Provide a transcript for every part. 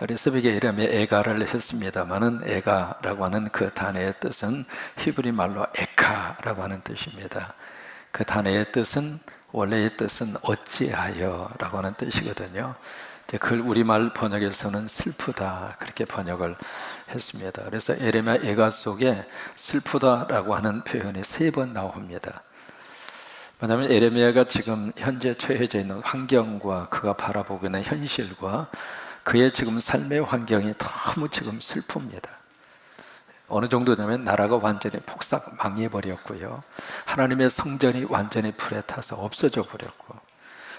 우리 새벽에 이름에 에가를 했습니다만은 에가라고 하는 그 단어의 뜻은 히브리 말로 에카라고 하는 뜻입니다. 그 단어의 뜻은 원래의 뜻은 어찌하여라고 하는 뜻이거든요. 그걸 우리말 번역에서는 슬프다 그렇게 번역을 했습니다. 그래서 에레미야 에가 속에 슬프다라고 하는 표현이 3번 나옵니다. 왜냐하면 에레미야가 지금 현재 처해져 있는 환경과 그가 바라보고 있는 현실과 그의 지금 삶의 환경이 너무 지금 슬픕니다. 어느 정도냐면 나라가 완전히 폭삭 망해버렸고요, 하나님의 성전이 완전히 불에 타서 없어져 버렸고,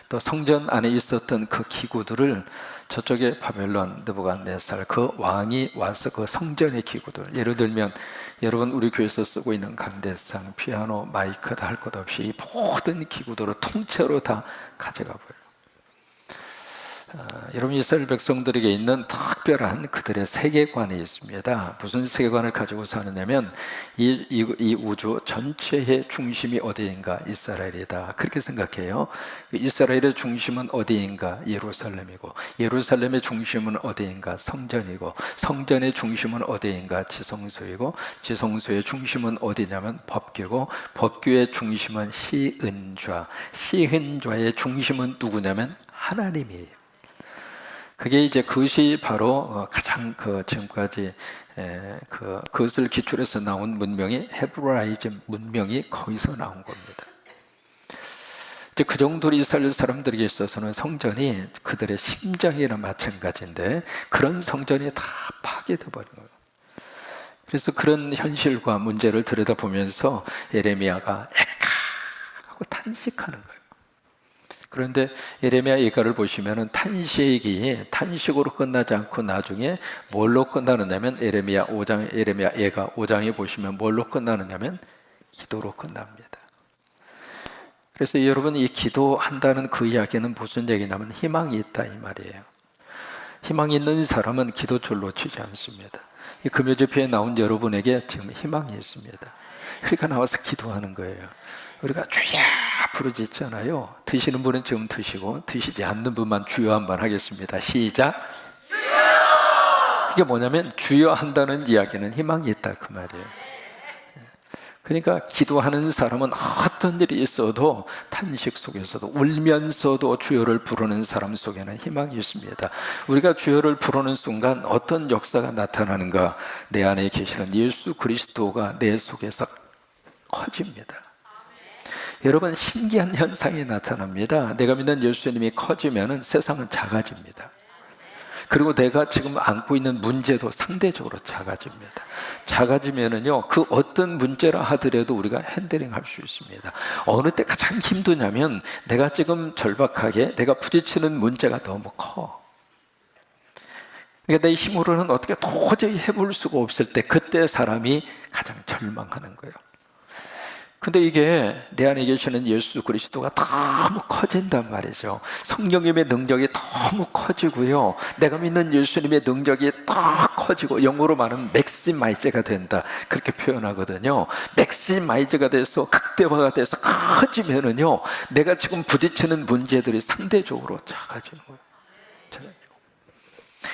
또 성전 안에 있었던 그 기구들을 저쪽에 바벨론 느부갓네살 그 왕이 와서 그 성전의 기구들, 예를 들면 여러분 우리 교회에서 쓰고 있는 강대상, 피아노, 마이크 다 할 것 없이 이 모든 기구들을 통째로 다 가져가 버려요. 여러분 이스라엘 백성들에게 있는 특별한 그들의 세계관이 있습니다. 무슨 세계관을 가지고 사느냐면 이 우주 전체의 중심이 어디인가? 이스라엘이다 그렇게 생각해요. 이스라엘의 중심은 어디인가? 예루살렘이고, 예루살렘의 중심은 어디인가? 성전이고, 성전의 중심은 어디인가? 지성소이고, 지성소의 중심은 어디냐면 법궤고, 법궤의 중심은 시은좌, 시은좌의 중심은 누구냐면 하나님이에요. 그게 이제 그것이 바로 가장 지금까지 그것을 기초해서 나온 문명이 헤브라이즘 문명이 거기서 나온 겁니다. 이제 그 정도로 이스라엘 사람들에게 있어서는 성전이 그들의 심장이나 마찬가지인데 그런 성전이 다 파괴돼 버린 거예요. 그래서 그런 현실과 문제를 들여다보면서 에레미야가 에카 하고 탄식하는 거예요. 그런데 에레미야 예가를 보시면은 탄식으로 끝나지 않고 나중에 뭘로 끝나느냐면 에레미야 예가 5장에 보시면 뭘로 끝나느냐면 기도로 끝납니다. 그래서 여러분 이 기도한다는 그 이야기는 무슨 얘기냐면 희망이 있다 이 말이에요. 희망이 있는 사람은 기도줄 놓치지 않습니다. 이 금요집회에 나온 여러분에게 지금 희망이 있습니다. 그러니까 나와서 기도하는 거예요. 우리가 주야 부르짖잖아요. 드시는 분은 지금 드시고 드시지 않는 분만 주여 한번 하겠습니다. 시작. 주여! 이게 뭐냐면 주여 한다는 이야기는 희망이 있다 그 말이에요. 그러니까 기도하는 사람은 어떤 일이 있어도 탄식 속에서도 울면서도 주여를 부르는 사람 속에는 희망이 있습니다. 우리가 주여를 부르는 순간 어떤 역사가 나타나는가? 내 안에 계시는 예수 그리스도가 내 속에서 커집니다. 여러분 신기한 현상이 나타납니다. 내가 믿는 예수님이 커지면 세상은 작아집니다. 그리고 내가 지금 안고 있는 문제도 상대적으로 작아집니다. 작아지면은요, 그 어떤 문제라 하더라도 우리가 핸들링 할 수 있습니다. 어느 때 가장 힘드냐면 내가 지금 절박하게 내가 부딪히는 문제가 너무 커. 그러니까 내 힘으로는 어떻게 도저히 해볼 수가 없을 때 그때 사람이 가장 절망하는 거예요. 근데 이게 내 안에 계시는 예수 그리스도가 너무 커진단 말이죠. 성령님의 능력이 너무 커지고요, 내가 믿는 예수님의 능력이 더 커지고, 영어로 말하면 맥시마이즈가 된다 그렇게 표현하거든요. 맥시마이즈가 돼서 극대화가 돼서 커지면은요, 내가 지금 부딪히는 문제들이 상대적으로 작아지는 거예요.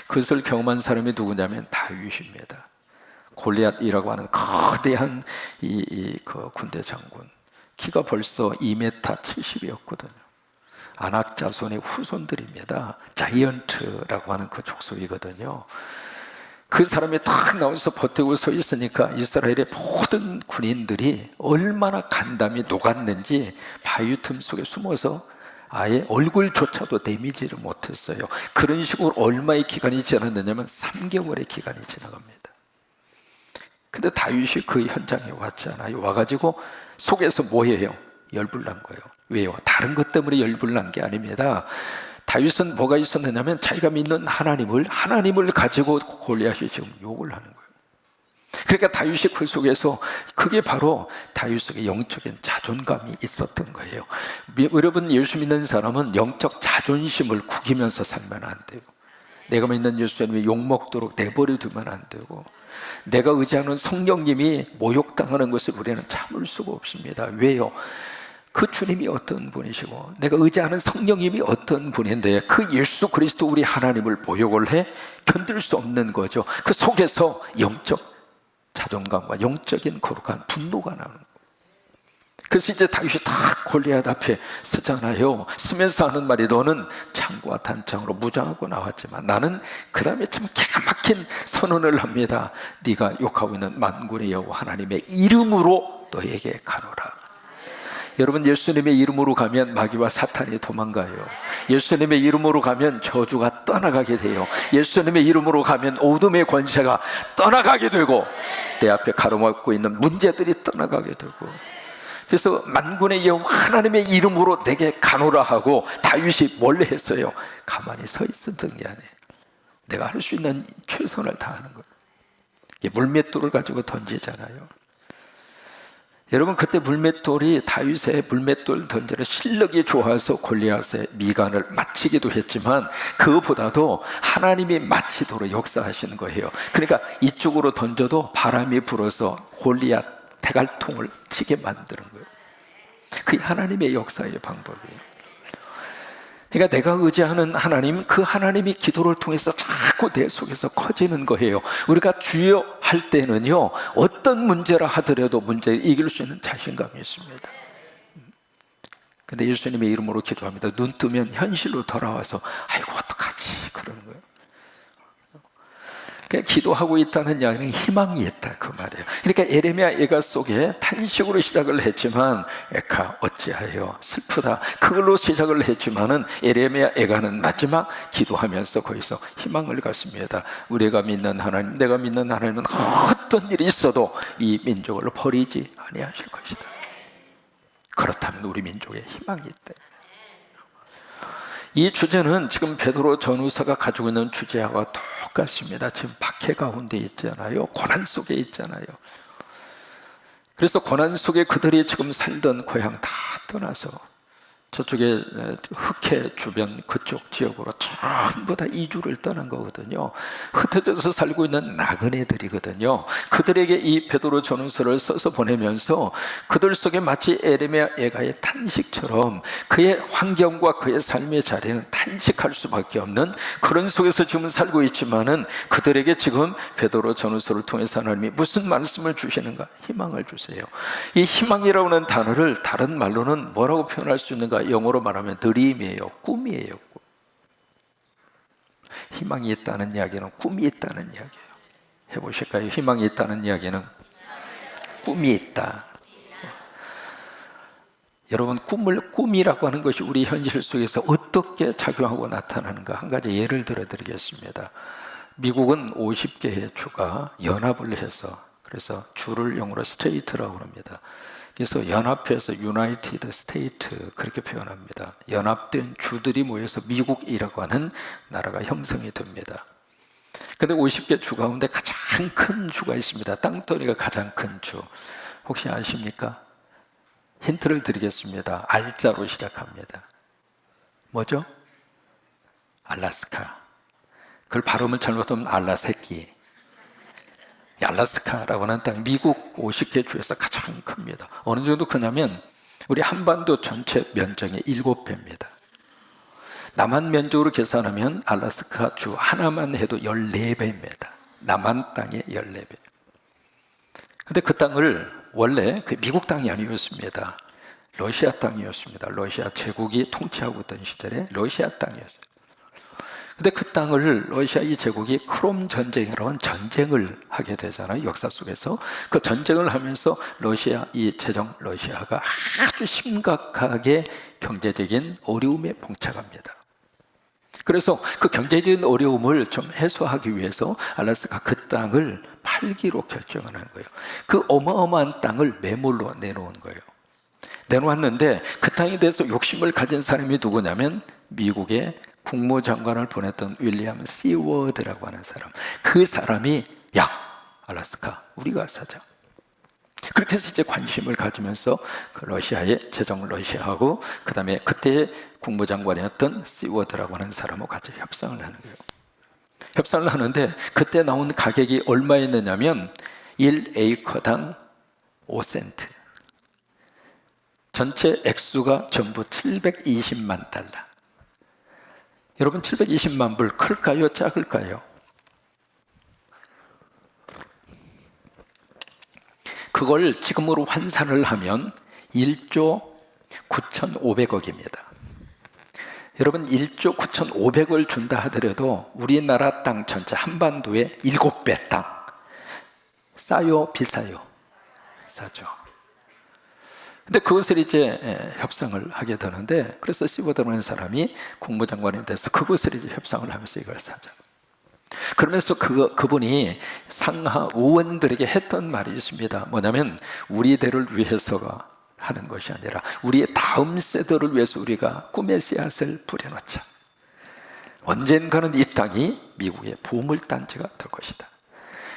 그것을 경험한 사람이 누구냐면 다윗입니다. 골리앗이라고 하는 거대한 그 군대 장군, 키가 벌써 2m 70이었거든요. 아낙 자손의 후손들입니다. 자이언트라고 하는 그 족속이거든요. 그 사람이 딱 나와서 버티고 서 있으니까 이스라엘의 모든 군인들이 얼마나 간담이 녹았는지 바위 틈 속에 숨어서 아예 얼굴조차도 내미지를 못했어요. 그런 식으로 얼마의 기간이 지났느냐면 3개월의 기간이 지나갑니다. 근데 다윗이 그 현장에 왔잖아요. 와가지고 속에서 뭐예요? 열불난 거예요. 왜요? 다른 것 때문에 열불난 게 아닙니다. 다윗은 뭐가 있었느냐면 자기가 믿는 하나님을 가지고 골리앗이 지금 욕을 하는 거예요. 그러니까 다윗이 그 속에서, 그게 바로 다윗 속에 영적인 자존감이 있었던 거예요. 여러분 예수 믿는 사람은 영적 자존심을 구기면서 살면 안 돼요. 내가 믿는 예수님이 욕먹도록 내버려 두면 안 되고, 내가 의지하는 성령님이 모욕당하는 것을 우리는 참을 수가 없습니다. 왜요? 그 주님이 어떤 분이시고 내가 의지하는 성령님이 어떤 분인데 그 예수 그리스도 우리 하나님을 모욕을 해 견딜 수 없는 거죠. 그 속에서 영적 자존감과 영적인 거룩한 분노가 나오는 거예요. 그래서 이제 다윗이 딱 골리앗 앞에 서잖아요. 쓰면서 하는 말이 너는 창과 단창으로 무장하고 나왔지만 나는 그 다음에 참 기가 막힌 선언을 합니다. 네가 욕하고 있는 만군의 여호와 하나님의 이름으로 너에게 가노라. 여러분, 예수님의 이름으로 가면 마귀와 사탄이 도망가요. 예수님의 이름으로 가면 저주가 떠나가게 돼요. 예수님의 이름으로 가면 어둠의 권세가 떠나가게 되고 내 앞에 가로막고 있는 문제들이 떠나가게 되고, 그래서 만군의 여호와 하나님의 이름으로 내게 가노라 하고 다윗이 뭘 했어요? 가만히 서 있었던 게 아니에요. 내가 할 수 있는 최선을 다하는 거예요. 물맷돌을 가지고 던지잖아요. 여러분, 그때 물맷돌이 다윗의 물맷돌 던지는 실력이 좋아서 골리앗의 미간을 맞히기도 했지만 그것보다도 하나님이 맞히도록 역사하시는 거예요. 그러니까 이쪽으로 던져도 바람이 불어서 골리앗 대갈통을 치게 만드는 거예요. 그게 하나님의 역사의 방법이에요. 그러니까 내가 의지하는 하나님, 그 하나님이 기도를 통해서 자꾸 내 속에서 커지는 거예요. 우리가 주여 할 때는요, 어떤 문제라 하더라도 문제를 이길 수 있는 자신감이 있습니다. 근데 예수님의 이름으로 기도합니다. 눈 뜨면 현실로 돌아와서 아이고 어떡하지 그러는 거예요. 그냥 기도하고 있다는 이야기는 희망이 있다 그 말이에요. 그러니까 에레미야 애가 속에 탄식으로 시작을 했지만 에카 어찌하여 슬프다 그걸로 시작을 했지만은 에레미야 애가는 마지막 기도하면서 거기서 희망을 갖습니다. 우리가 믿는 하나님, 내가 믿는 하나님은 어떤 일이 있어도 이 민족을 버리지 아니하실 것이다. 그렇다면 우리 민족에 희망이 있다. 이 주제는 지금 베드로 전후서가 가지고 있는 주제와 똑같습니다. 지금 박해 가운데 있잖아요. 고난 속에 있잖아요. 그래서 고난 속에 그들이 지금 살던 고향 다 떠나서 저쪽에 흑해 주변 그쪽 지역으로 전부 다 이주를 떠난 거거든요. 흩어져서 살고 있는 나그네들이거든요. 그들에게 이 베드로 전후서를 써서 보내면서 그들 속에 마치 에레미야 애가의 탄식처럼 그의 환경과 그의 삶의 자리는 탄식할 수밖에 없는 그런 속에서 지금 살고 있지만은 그들에게 지금 베드로 전후서를 통해서 하나님이 무슨 말씀을 주시는가? 희망을 주세요. 이 희망이라고 하는 단어를 다른 말로는 뭐라고 표현할 수 있는가? 영어로 말하면 드림이에요. 꿈이에요. 희망이 있다는 이야기는 꿈이 있다는 이야기예요. 해보실까요? 희망이 있다는 이야기는 꿈이 있다. 여러분, 꿈이라고 하는 것이 우리 현실 속에서 어떻게 작용하고 나타나는가 한 가지 예를 들어드리겠습니다. 미국은 50개의 주가 연합을 해서, 그래서 주를 영어로 스테이트라고 합니다. 그래서 연합해서 유나이티드 스테이트 그렇게 표현합니다. 연합된 주들이 모여서 미국이라고 하는 나라가 형성이 됩니다. 근데 50개 주 가운데 가장 큰 주가 있습니다. 땅덩이가 가장 큰 주. 혹시 아십니까? 힌트를 드리겠습니다. 알자로 시작합니다. 뭐죠? 알라스카. 그걸 발음을 잘못하면 알라새끼. 알라스카라고 하는 땅, 미국 50개 주에서 가장 큽니다. 어느 정도 크냐면 우리 한반도 전체 면적의 7배입니다. 남한 면적으로 계산하면 알라스카 주 하나만 해도 14배입니다. 남한 땅의 14배. 근데 그 땅을 원래 그 미국 땅이 아니었습니다. 러시아 땅이었습니다. 러시아 제국이 통치하고 있던 시절에 러시아 땅이었어요. 근데 그 땅을 러시아 이 제국이 크롬 전쟁이라는 전쟁을 하게 되잖아요. 역사 속에서. 그 전쟁을 하면서 러시아, 이 제정 러시아가 아주 심각하게 경제적인 어려움에 봉착합니다. 그래서 그 경제적인 어려움을 좀 해소하기 위해서 알라스카 그 땅을 팔기로 결정을 하는 거예요. 그 어마어마한 땅을 매물로 내놓은 거예요. 내놓았는데 그 땅에 대해서 욕심을 가진 사람이 누구냐면 미국의 국무장관을 보냈던 윌리엄 시워드라고 하는 사람. 그 사람이 야, 알라스카 우리가 사자. 그렇게 해서 이제 관심을 가지면서 그 러시아의 제정 러시아하고 그 다음에 그때 국무장관이었던 시워드라고 하는 사람하고 같이 협상을 하는 거예요. 협상을 하는데 그때 나온 가격이 얼마였느냐면 1에이커당 5센트. 전체 액수가 전부 720만 달러. 여러분 720만 불 클까요? 작을까요? 그걸 지금으로 환산을 하면 1조 9,500억입니다. 여러분 1조 9,500을 준다 하더라도 우리나라 땅 전체 한반도의 7배 땅. 싸요? 비싸요? 싸죠. 근데 그것을 이제 협상을 하게 되는데, 그래서 시보드라는 사람이 국무장관이 돼서 그것을 이제 협상을 하면서 이걸 사죠. 그러면서 그분이 상하 의원들에게 했던 말이 있습니다. 뭐냐면 우리들을 위해서가 하는 것이 아니라 우리의 다음 세대를 위해서 우리가 꿈의 씨앗을 뿌려놓자. 언젠가는 이 땅이 미국의 보물단지가 될 것이다.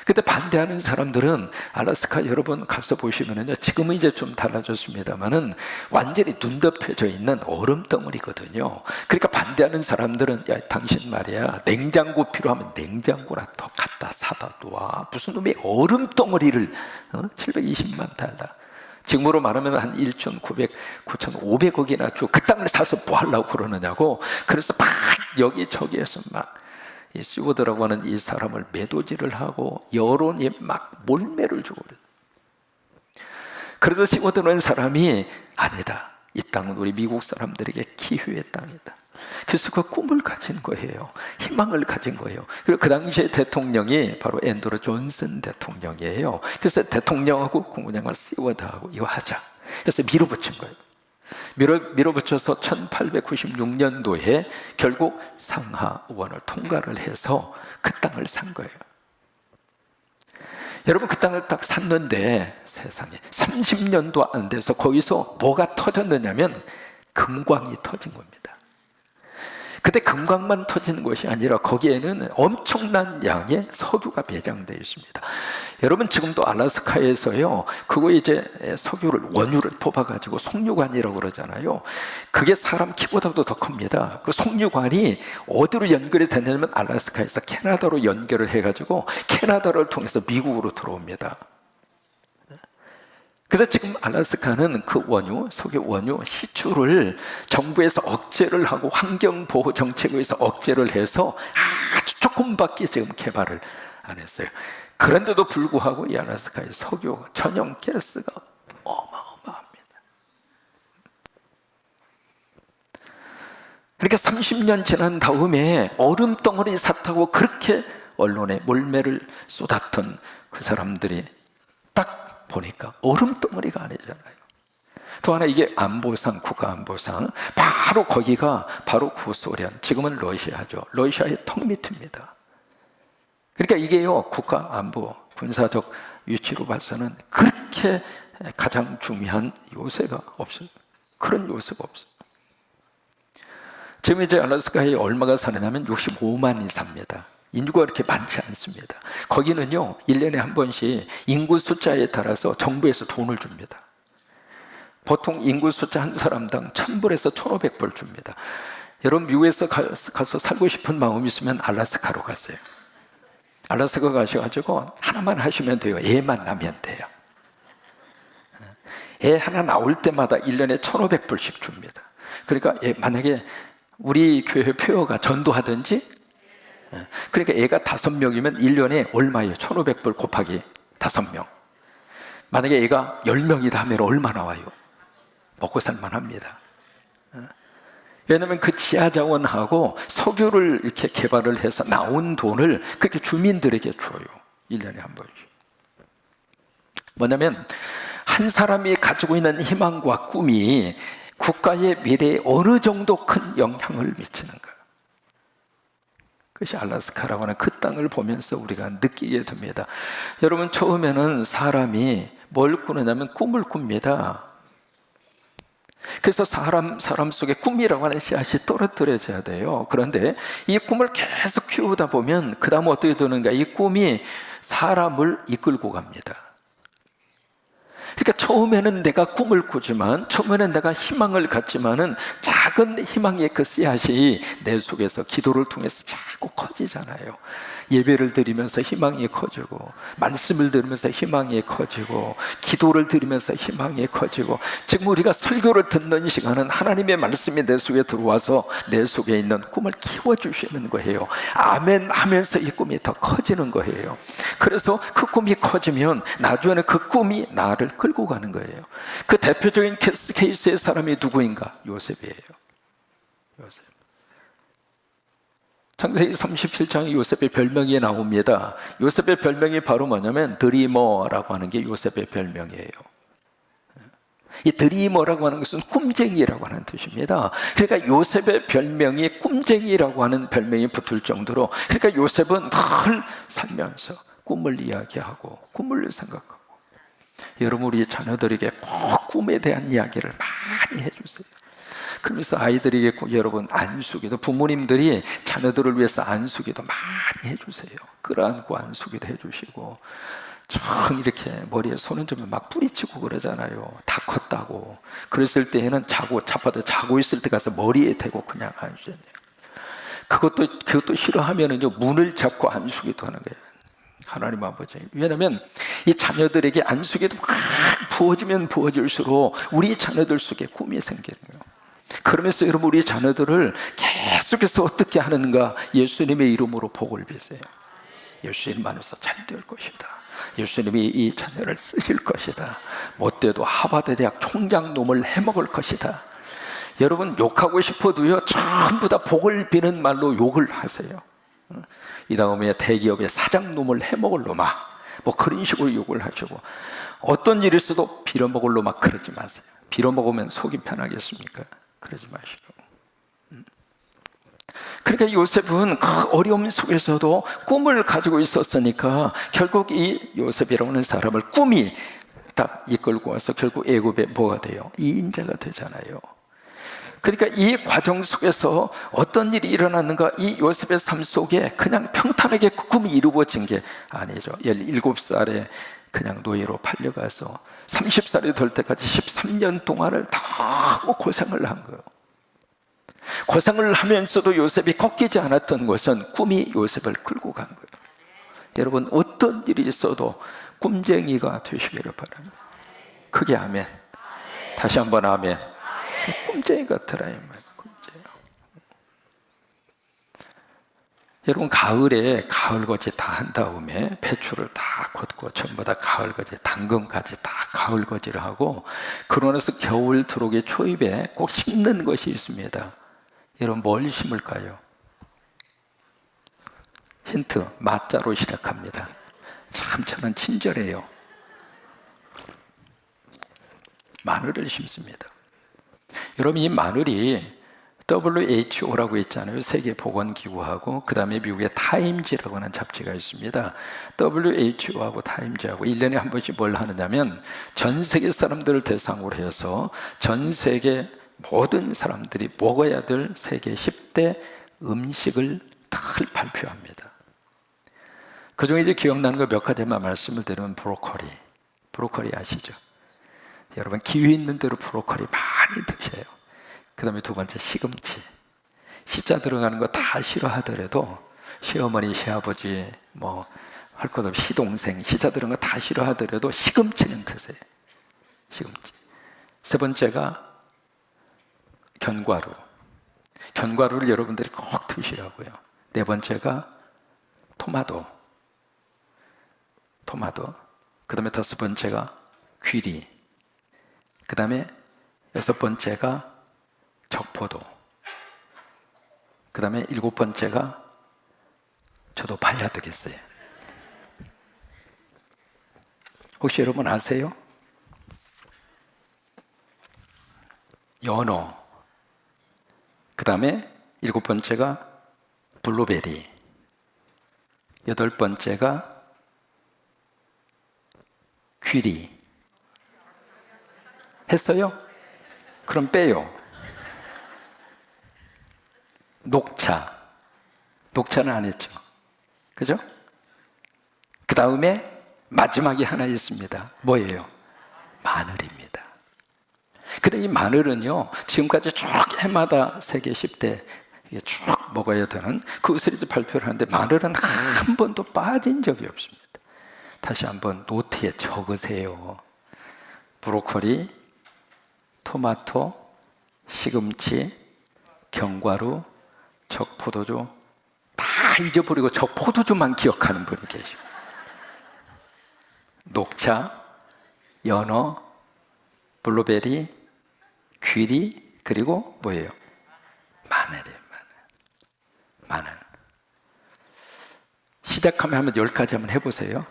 그때 반대하는 사람들은 알래스카 여러분 가서 보시면은요, 지금은 이제 좀 달라졌습니다만은 완전히 눈 덮여져 있는 얼음 덩어리거든요. 그러니까 반대하는 사람들은 야, 당신 말이야, 냉장고 필요하면 냉장고나 더 갖다 사다 놔. 무슨 놈의 얼음 덩어리를 720만 달러. 지금으로 말하면 한 9,500억이나 줘. 그 땅을 사서 뭐 하려고 그러느냐고. 그래서 막 여기저기에서 막 이 시보드라고 하는 이 사람을 매도질을 하고 여론이 막 몰매를 주고 그래요. 그래도 시보드라는 사람이 아니다, 이 땅은 우리 미국 사람들에게 기회의 땅이다. 그래서 그 꿈을 가진 거예요. 희망을 가진 거예요. 그리고 그 당시에 대통령이 바로 앤드루 존슨 대통령이에요. 그래서 대통령하고 국무장관 시워드하고 이거 하자. 그래서 밀어붙인 거예요. 밀어붙여서 1896년도에 결국 상하의원을 통과를 해서 그 땅을 산 거예요. 여러분 그 땅을 딱 샀는데 세상에 30년도 안 돼서 거기서 뭐가 터졌느냐면 금광이 터진 겁니다. 근데 금광만 터지는 것이 아니라 거기에는 엄청난 양의 석유가 배장되어 있습니다. 여러분 지금도 알래스카에서요, 그거 이제 석유를 원유를 뽑아가지고 송유관이라고 그러잖아요. 그게 사람 키보다도 더 큽니다. 그 송유관이 어디로 연결이 되냐면 알래스카에서 캐나다로 연결을 해가지고 캐나다를 통해서 미국으로 들어옵니다. 근데 지금 알래스카는 그 원유, 석유 원유 시추를 정부에서 억제를 하고 환경보호 정책에서 억제를 해서 아주 조금밖에 지금 개발을 안 했어요. 그런데도 불구하고 이 알래스카의 석유 전용 가스가 어마어마합니다. 그러니까 30년 지난 다음에 얼음덩어리 샀다고 그렇게 언론에 몰매를 쏟았던 그 사람들이 딱 보니까 얼음덩어리가 아니잖아요. 또 하나 이게 안보상, 국가안보상, 바로 거기가 바로 구소련, 지금은 러시아죠. 러시아의 턱 밑입니다. 그러니까 이게요, 국가안보, 군사적 위치로 봐서는 그렇게 가장 중요한 요새가 없어요. 그런 요새가 없어요. 지금 이제 알래스카에 얼마가 사느냐면 65만이 삽니다. 인구가 그렇게 많지 않습니다. 거기는요 1년에 한 번씩 인구 숫자에 따라서 정부에서 돈을 줍니다. 보통 인구 숫자 한 사람당 1,000불에서 1,500불 줍니다. 여러분 미국에서 가서 살고 싶은 마음이 있으면 알래스카로 가세요. 알래스카 가셔가지고 하나만 하시면 돼요. 애만 낳으면 돼요. 애 하나 나올 때마다 1년에 1,500불씩 줍니다. 그러니까 만약에 우리 교회 표어가 전도하든지, 그러니까 애가 5명이면 1년에 얼마예요? 1,500불 곱하기 5명. 만약에 애가 10명이다 하면 얼마 나와요? 먹고 살만 합니다. 왜냐하면 그 지하자원하고 석유를 이렇게 개발을 해서 나온 돈을 그렇게 주민들에게 줘요. 1년에 한 번씩. 뭐냐면 한 사람이 가지고 있는 희망과 꿈이 국가의 미래에 어느 정도 큰 영향을 미치는가. 그것이 알래스카라고 하는 그 땅을 보면서 우리가 느끼게 됩니다. 여러분 처음에는 사람이 뭘 꾸느냐면 꿈을 꿉니다. 그래서 사람 속에 꿈이라고 하는 씨앗이 떨어뜨려져야 돼요. 그런데 이 꿈을 계속 키우다 보면 그 다음 어떻게 되는가, 이 꿈이 사람을 이끌고 갑니다. 그러니까 처음에는 내가 꿈을 꾸지만, 처음에는 내가 희망을 갖지만은 작은 희망의 그 씨앗이 내 속에서 기도를 통해서 자꾸 커지잖아요. 예배를 드리면서 희망이 커지고, 말씀을 들으면서 희망이 커지고, 기도를 드리면서 희망이 커지고, 지금 우리가 설교를 듣는 시간은 하나님의 말씀이 내 속에 들어와서 내 속에 있는 꿈을 키워주시는 거예요. 아멘 하면서 이 꿈이 더 커지는 거예요. 그래서 그 꿈이 커지면 나중에는 그 꿈이 나를 끌고 가는 거예요. 그 대표적인 케이스의 사람이 누구인가? 요셉이에요. 요셉. 창세기 37장에 요셉의 별명이 나옵니다. 요셉의 별명이 바로 뭐냐면 드리머라고 하는 게 요셉의 별명이에요. 이 드리머라고 하는 것은 꿈쟁이라고 하는 뜻입니다. 그러니까 요셉의 별명이 꿈쟁이라고 하는 별명이 붙을 정도로, 그러니까 요셉은 늘 살면서 꿈을 이야기하고 꿈을 생각하고. 여러분, 우리 자녀들에게 꼭 꿈에 대한 이야기를 많이 해주세요. 그러면서 아이들에게 여러분 안수기도, 부모님들이 자녀들을 위해서 안수기도 많이 해주세요. 끌어안고 안수기도 해주시고, 참 이렇게 머리에 손은 좀 막 뿌리치고 그러잖아요. 다 컸다고. 그랬을 때에는 자빠져 자고 있을 때 가서 머리에 대고 그냥 안수잖아요. 그것도 싫어하면은요, 문을 잡고 안수기도 하는 거예요. 하나님 아버지. 왜냐하면 이 자녀들에게 안수기도 막 부어지면 부어질수록 우리 자녀들 속에 꿈이 생기는 거예요. 그러면서 여러분, 우리 자녀들을 계속해서 어떻게 하는가? 예수님의 이름으로 복을 비세요. 예수님 안에서 잘 될 것이다. 예수님이 이 자녀를 쓰실 것이다. 못돼도 하버드 대학 총장놈을 해먹을 것이다. 여러분, 욕하고 싶어도요, 전부 다 복을 비는 말로 욕을 하세요. 이 다음에 대기업의 사장놈을 해먹을 놈아, 뭐 그런 식으로 욕을 하시고, 어떤 일이 있어도 빌어먹을 놈아 그러지 마세요. 빌어먹으면 속이 편하겠습니까? 그러지 마시고. 그러니까 요셉은 그 어려움 속에서도 꿈을 가지고 있었으니까 결국 이 요셉이라고 하는 사람을 꿈이 딱 이끌고 와서 결국 애굽에 뭐가 돼요? 이인자가 되잖아요. 그러니까 이 과정 속에서 어떤 일이 일어났는가? 이 요셉의 삶 속에 그냥 평탄하게 그 꿈이 이루어진 게 아니죠. 17살에 그냥 노예로 팔려가서 30살이 될 때까지 13년 동안을 너무 고생을 한 거예요. 고생을 하면서도 요셉이 꺾이지 않았던 것은 꿈이 요셉을 끌고 간 거예요. 여러분, 어떤 일이 있어도 꿈쟁이가 되시기를 바랍니다. 크게 아멘. 다시 한번 아멘. 꿈쟁이 같으라 이 말. 꿈쟁이. 여러분, 가을에 가을거지 다 한 다음에 배추를 다 걷고 전부 다 가을거지, 당근까지 다 가을거지를 하고, 그러고 나서 겨울 들어오기 초입에 꼭 심는 것이 있습니다. 여러분, 뭘 심을까요? 힌트, 마자로 시작합니다. 참 저는 친절해요. 마늘을 심습니다. 여러분, 이 마늘이 WHO라고 있잖아요. 세계보건기구하고, 그 다음에 미국의 타임지라고 하는 잡지가 있습니다. WHO하고 타임지하고 1년에 한 번씩 뭘 하느냐면, 전 세계 사람들을 대상으로 해서 전 세계 모든 사람들이 먹어야 될 세계 10대 음식을 다 발표합니다. 그중에 이제 기억나는 거 몇 가지만 말씀을 드리면, 브로콜리 아시죠? 여러분, 기회 있는 대로 브로콜리 많이 드셔요. 그 다음에 두 번째, 시금치. 시자 들어가는 거 다 싫어하더라도, 시어머니, 시아버지, 뭐 할 것 없이 시동생, 시자 들어간 거 다 싫어하더라도 시금치는 드세요. 시금치. 세 번째가 견과류를 여러분들이 꼭 드시라고요. 네 번째가 토마토. 그 다음에 다섯 번째가 귀리. 그 다음에 여섯 번째가 적포도. 그 다음에 일곱 번째가, 저도 봐야 되겠어요. 혹시 여러분 아세요? 연어. 그 다음에 일곱 번째가 블루베리. 여덟 번째가 귀리. 했어요? 그럼 빼요. 녹차는 안 했죠. 그죠? 그 다음에 마지막에 하나 있습니다. 뭐예요? 마늘입니다. 근데 이 마늘은요, 지금까지 쭉 해마다 세계 10대 이게 쭉 먹어야 되는 그 시리즈 발표를 하는데 마늘은 한 번도 빠진 적이 없습니다. 다시 한번 노트에 적으세요. 브로콜리, 토마토, 시금치, 견과류, 적포도주 다 잊어버리고 적포도주만 기억하는 분이 계시고, 녹차, 연어, 블루베리, 귀리, 그리고 뭐예요? 마늘이에요. 마늘. 시작하면 한번 10가지 한번 해보세요.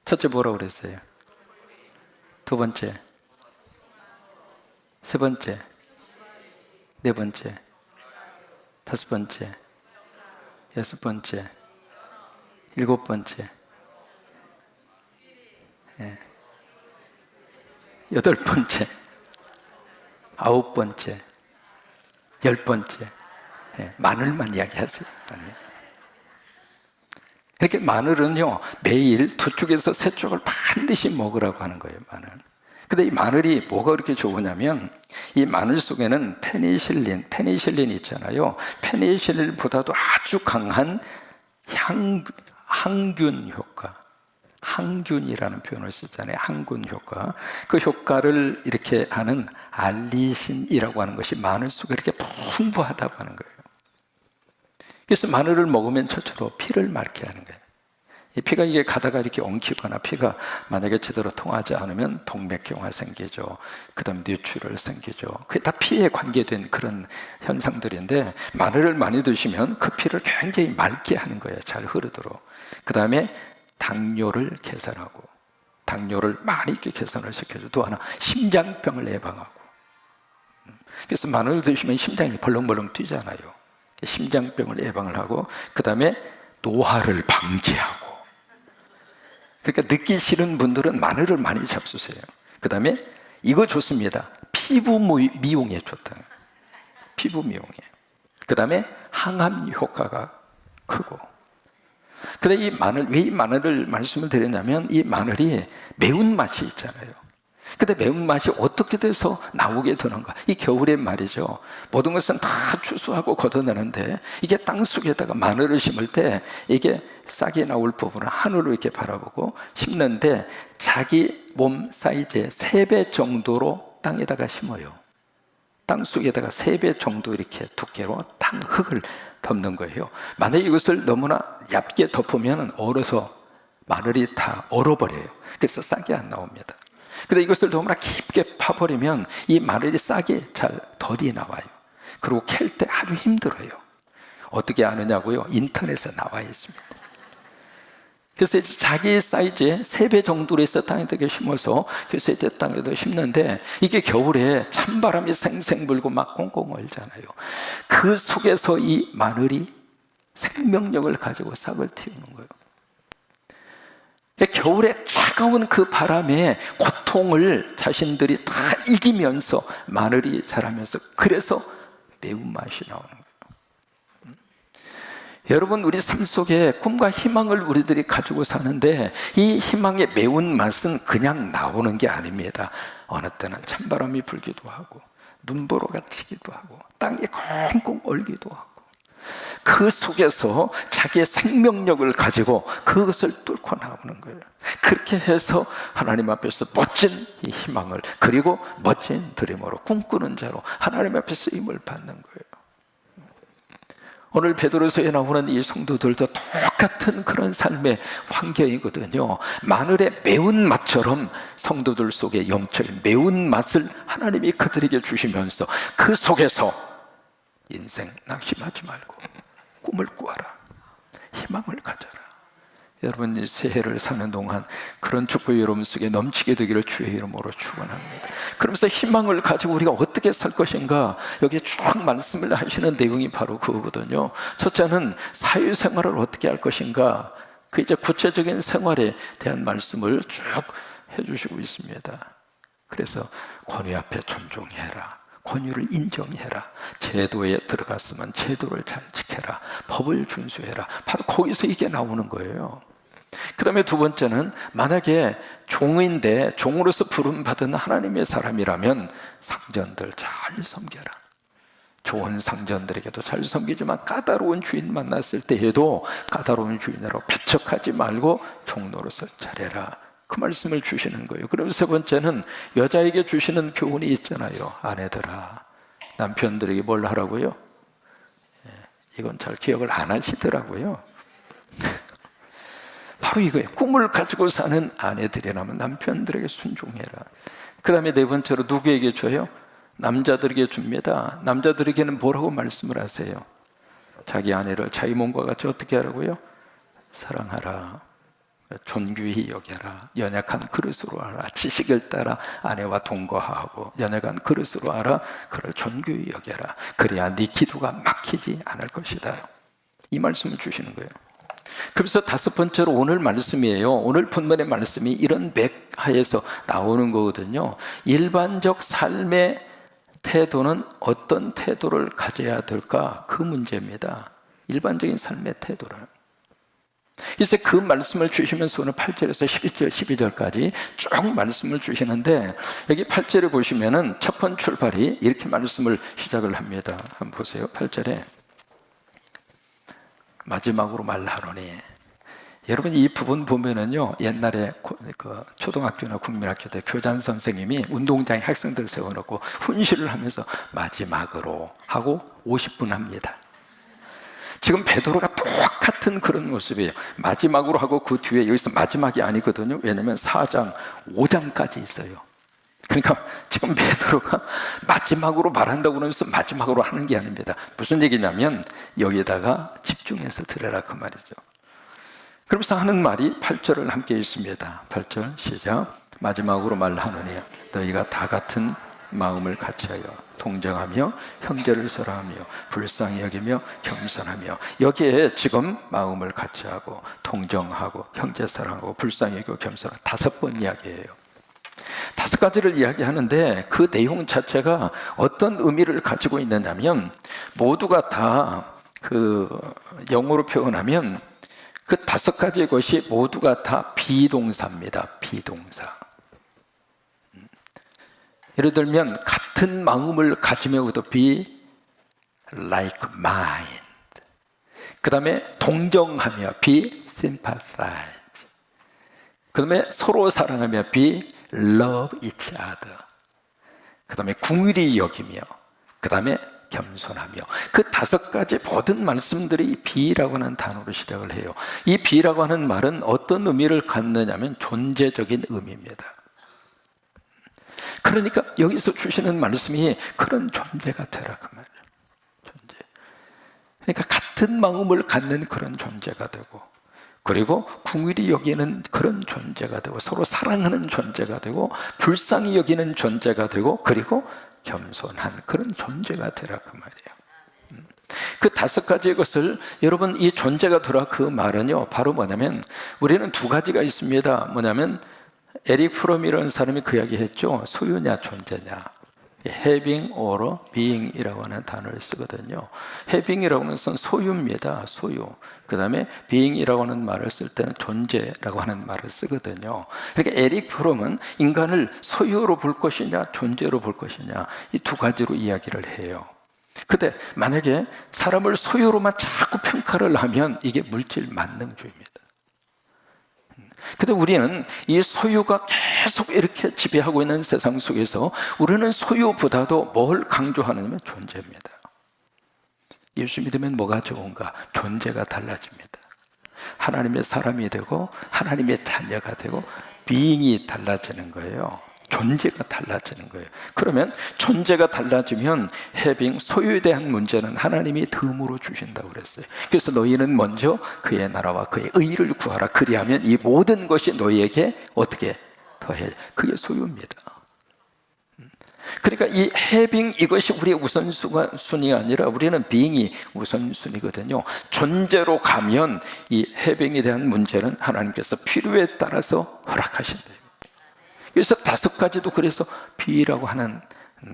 첫째 뭐라고 그랬어요? 두 번째, 세 번째, 네 번째, 다섯 번째, 여섯 번째, 일곱 번째, 여덟 번째, 아홉 번째, 열 번째. 마늘만 이야기하세요. 마늘. 이렇게 마늘은요, 매일 두 쪽에서 세 쪽을 반드시 먹으라고 하는 거예요, 마늘. 근데 이 마늘이 뭐가 그렇게 좋으냐면, 이 마늘 속에는 페니실린 있잖아요. 페니실린보다도 아주 강한 항균 효과, 항균이라는 표현을 쓰잖아요. 항균 효과. 그 효과를 이렇게 하는 알리신이라고 하는 것이 마늘 속에 이렇게 풍부하다고 하는 거예요. 그래서 마늘을 먹으면 첫째로 피를 맑게 하는 거예요. 이 피가 이게 가다가 이렇게 엉키거나 피가 만약에 제대로 통하지 않으면 동맥경화 생기죠. 그 다음 뇌출혈 생기죠. 그게 다 피에 관계된 그런 현상들인데, 마늘을 많이 드시면 그 피를 굉장히 맑게 하는 거예요. 잘 흐르도록. 그 다음에 당뇨를 개선하고, 당뇨를 많이 이렇게 개선을 시켜줘. 또 하나, 심장병을 예방하고. 그래서 마늘을 드시면 심장이 벌렁벌렁 뛰잖아요. 심장병을 예방을 하고, 그 다음에 노화를 방지하고. 그러니까 늦기 싫은 분들은 마늘을 많이 잡수세요. 그 다음에 이거 좋습니다. 피부 미용에 좋다. 피부 미용에. 그 다음에 항암 효과가 크고. 근데 이 마늘, 왜 이 마늘을 말씀을 드렸냐면, 이 마늘이 매운맛이 있잖아요. 근데 매운맛이 어떻게 돼서 나오게 되는가? 이 겨울에 말이죠, 모든 것은 다 추수하고 걷어내는데, 이게 땅속에다가 마늘을 심을 때 이게 싹이 나올 부분을 하늘로 이렇게 바라보고 심는데, 자기 몸 사이즈의 3배 정도로 땅에다가 심어요. 땅속에다가 3배 정도 이렇게 두께로 땅 흙을 덮는 거예요. 만약에 이것을 너무나 얇게 덮으면 얼어서 마늘이 다 얼어버려요. 그래서 싹이 안 나옵니다. 근데 이것을 너무나 깊게 파버리면 이 마늘이 싹이 잘 덜이 나와요. 그리고 캘 때 아주 힘들어요. 어떻게 아느냐고요? 인터넷에 나와 있습니다. 그래서 이제 자기 사이즈의 3배 정도로 해서 땅에다가 심어서, 그래서 이제 땅에다 심는데, 이게 겨울에 찬바람이 생생 불고 막 꽁꽁 얼잖아요. 그 속에서 이 마늘이 생명력을 가지고 싹을 틔우는 거예요. 겨울에 차가운 그 바람에 고통을 자신들이 다 이기면서 마늘이 자라면서, 그래서 매운맛이 나오는 거예요. 여러분, 우리 삶 속에 꿈과 희망을 우리들이 가지고 사는데, 이 희망의 매운맛은 그냥 나오는 게 아닙니다. 어느 때는 찬바람이 불기도 하고, 눈보라가 치기도 하고, 땅이 꽁꽁 얼기도 하고, 그 속에서 자기의 생명력을 가지고 그것을 뚫고 나오는 거예요. 그렇게 해서 하나님 앞에서 멋진 이 희망을, 그리고 멋진 드림으로 꿈꾸는 자로 하나님 앞에서 힘을 받는 거예요. 오늘 베드로서에 나오는 이 성도들도 똑같은 그런 삶의 환경이거든요. 마늘의 매운맛처럼 성도들 속에 영적인 매운맛을 하나님이 그들에게 주시면서, 그 속에서 인생 낙심하지 말고 꿈을 꾸어라, 희망을 가져라. 여러분, 이 새해를 사는 동안 그런 축복이 여러분 속에 넘치게 되기를 주의 이름으로 축원합니다. 그러면서 희망을 가지고 우리가 어떻게 살 것인가, 여기에 쭉 말씀을 하시는 내용이 바로 그거거든요. 첫째는 사회생활을 어떻게 할 것인가, 그 이제 구체적인 생활에 대한 말씀을 쭉 해주시고 있습니다. 그래서 권위 앞에 존중해라, 권위를 인정해라, 제도에 들어갔으면 제도를 잘 지켜라, 법을 준수해라. 바로 거기서 이게 나오는 거예요. 그 다음에 두 번째는, 만약에 종인데 종으로서 부름받은 하나님의 사람이라면 상전들 잘 섬겨라. 좋은 상전들에게도 잘 섬기지만 까다로운 주인 만났을 때에도 까다로운 주인으로 배척하지 말고 종로로서 잘해라. 그 말씀을 주시는 거예요. 그럼 세 번째는 여자에게 주시는 교훈이 있잖아요. 아내들아, 남편들에게 뭘 하라고요? 이건 잘 기억을 안 하시더라고요. 바로 이거예요. 꿈을 가지고 사는 아내들이라면 남편들에게 순종해라. 그 다음에 네 번째로 누구에게 줘요? 남자들에게 줍니다. 남자들에게는 뭐라고 말씀을 하세요? 자기 아내를 자기 몸과 같이 어떻게 하라고요? 사랑하라. 존귀히 여겨라. 연약한 그릇으로 알아. 지식을 따라 아내와 동거하고 연약한 그릇으로 알아. 그를 존귀히 여겨라. 그래야 네 기도가 막히지 않을 것이다. 이 말씀을 주시는 거예요. 그래서 다섯 번째로 오늘 말씀이에요. 오늘 본문의 말씀이 이런 맥하에서 나오는 거거든요. 일반적 삶의 태도는 어떤 태도를 가져야 될까? 그 문제입니다. 일반적인 삶의 태도를. 그래서 그 말씀을 주시면서 오늘 8절에서 11절, 12절까지 쭉 말씀을 주시는데 여기 8절에 보시면은 첫 번째 출발이 이렇게 말씀을 시작을 합니다. 한번 보세요. 8절에 마지막으로 말하노니. 여러분 이 부분 보면은요, 옛날에 그 초등학교나 국민학교 때 교장 선생님이 운동장에 학생들 세워놓고 훈시를 하면서 마지막으로 하고 50분 합니다. 지금 베드로가 똑같은 그런 모습이에요. 마지막으로 하고 그 뒤에 여기서 마지막이 아니거든요. 왜냐하면 4장, 5장까지 있어요. 그러니까 지금 베드로가 마지막으로 말한다고 그러면서 마지막으로 하는 게 아닙니다. 무슨 얘기냐면 여기다가 집중해서 들으라 그 말이죠. 그러면서 하는 말이 8절을 함께 읽습니다. 8절 시작. 마지막으로 말하노니 너희가 다 같은 마음을 같이하여 동정하며 형제를 사랑하며 불쌍히 여기며 겸손하며. 여기에 지금 마음을 같이하고 동정하고 형제 사랑하고 불쌍히 여기고 겸손하고 5번 이야기예요. 5가지를 이야기하는데 그 내용 자체가 어떤 의미를 가지고 있느냐면 모두가 다 그 영어로 표현하면 그 5가지의 것이 모두가 다 비동사입니다. 비동사. 예를 들면 같은 마음을 가지며도 be like mind. 그 다음에 동정하며 be sympathize. 그 다음에 서로 사랑하며 be love each other. 그 다음에 궁일이 여기며 그 다음에 겸손하며. 그 5가지 모든 말씀들이 be라고 하는 단어로 시작을 해요. 이 be라고 하는 말은 어떤 의미를 갖느냐면 존재적인 의미입니다. 그러니까 여기서 주시는 말씀이 그런 존재가 되라 그 말이에요. 존재. 그러니까 같은 마음을 갖는 그런 존재가 되고, 그리고 궁일이 여기는 그런 존재가 되고, 서로 사랑하는 존재가 되고, 불쌍히 여기는 존재가 되고, 그리고 겸손한 그런 존재가 되라 그 말이에요. 그 5가지의 것을 여러분 이 존재가 되라 그 말은요 바로 뭐냐면 우리는 2가지가 있습니다. 뭐냐면 에릭 프롬이라는 사람이 그 이야기 했죠. 소유냐 존재냐. having or being이라고 하는 단어를 쓰거든요. having이라고 하는 것은 소유입니다. 소유. 그 다음에 being이라고 하는 말을 쓸 때는 존재라고 하는 말을 쓰거든요. 그러니까 에릭 프롬은 인간을 소유로 볼 것이냐 존재로 볼 것이냐 이 2가지로 이야기를 해요. 근데 만약에 사람을 소유로만 자꾸 평가를 하면 이게 물질 만능주의입니다. 근데 우리는 이 소유가 계속 이렇게 지배하고 있는 세상 속에서 우리는 소유보다도 뭘 강조하느냐면 존재입니다. 예수 믿으면 뭐가 좋은가? 존재가 달라집니다. 하나님의 사람이 되고 하나님의 자녀가 되고 being이 달라지는 거예요. 존재가 달라지는 거예요. 그러면 존재가 달라지면 having, 소유에 대한 문제는 하나님이 덤으로 주신다고 그랬어요. 그래서 너희는 먼저 그의 나라와 그의 의를 구하라. 그리하면 이 모든 것이 너희에게 어떻게 더해. 그게 소유입니다. 그러니까 이 having 이것이 우리의 우선순위가 아니라 우리는 being이 우선순위거든요. 존재로 가면 이 having에 대한 문제는 하나님께서 필요에 따라서 허락하신대요. 그래서 5가지도 그래서 비라고 하는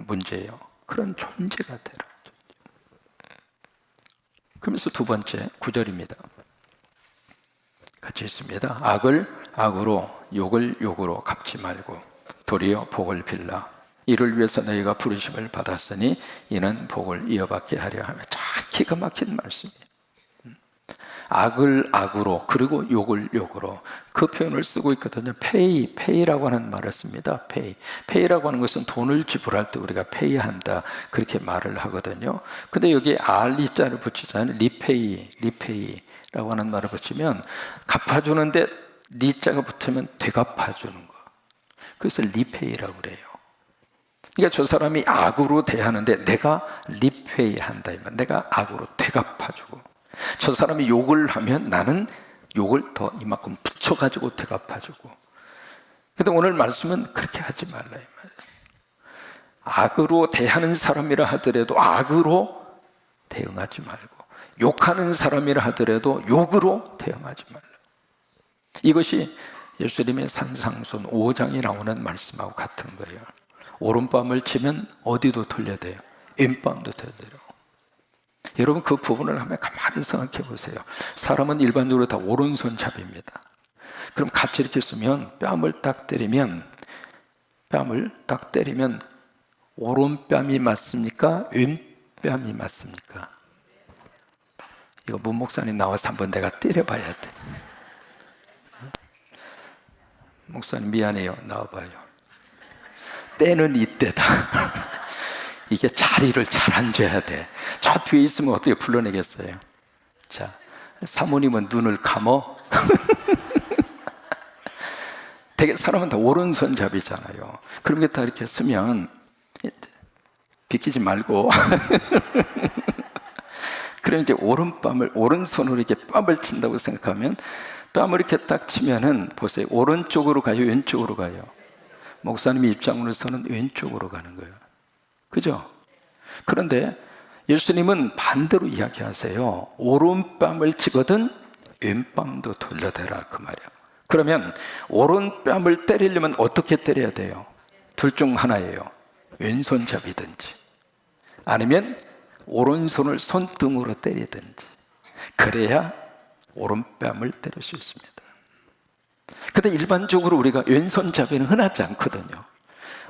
문제예요. 그런 존재가 되라. 그러면서 2번째 9절입니다. 같이 있습니다. 악을 악으로 욕을 욕으로 갚지 말고 도리어 복을 빌라. 이를 위해서 너희가 부르심을 받았으니 이는 복을 이어받게 하려 하며. 참 기가 막힌 말씀이에요. 악을 악으로 그리고 욕을 욕으로, 그 표현을 쓰고 있거든요. 페이라고 하는 말을 씁니다. 페이라고 하는 것은 돈을 지불할 때 우리가 페이한다, 그렇게 말을 하거든요. 근데 여기 알리자를 붙이잖아요. 리페이라고 하는 말을 붙이면 갚아주는데 리자가 붙으면 되갚아주는 거, 그래서 리페이라고 그래요. 그러니까 저 사람이 악으로 대하는데 내가 리페이한다, 내가 악으로 되갚아주고, 저 사람이 욕을 하면 나는 욕을 더 이만큼 붙여가지고 되갚아주고. 근데 오늘 말씀은 그렇게 하지 말라 이 말이에요. 악으로 대하는 사람이라 하더라도 악으로 대응하지 말고, 욕하는 사람이라 하더라도 욕으로 대응하지 말라. 이것이 예수님의 산상순 5장에 나오는 말씀하고 같은 거예요. 오른밤을 치면 어디도 돌려대요? 왼밤도 돌려대요. 여러분 그 부분을 한번 가만히 생각해 보세요. 사람은 일반적으로 다 오른손잡이입니다. 그럼 같이 이렇게 쓰면 뺨을 딱 때리면 오른뺨이 맞습니까? 왼뺨이 맞습니까? 이거 문 목사님 나와서 한번 내가 때려봐야 돼. 목사님 미안해요, 나와봐요. 때는 이때다. 이게 자리를 잘 앉아야 돼. 저 뒤에 있으면 어떻게 불러내겠어요? 자, 사모님은 눈을 감어. 되게 사람은 다 오른손잡이잖아요. 그런 게 다 이렇게 쓰면 비키지 말고 그럼 이제 오른손으로 이렇게 뺨을 친다고 생각하면, 뺨을 이렇게 딱 치면은 보세요. 오른쪽으로 가요, 왼쪽으로 가요? 목사님 입장으로서는 왼쪽으로 가는 거예요. 그죠? 그런데 예수님은 반대로 이야기하세요. 오른뺨을 치거든 왼뺨도 돌려대라, 그 말이에요. 그러면 오른뺨을 때리려면 어떻게 때려야 돼요? 둘 중 하나예요. 왼손잡이든지 아니면 오른손을 손등으로 때리든지, 그래야 오른뺨을 때릴 수 있습니다. 근데 일반적으로 우리가 왼손잡이는 흔하지 않거든요.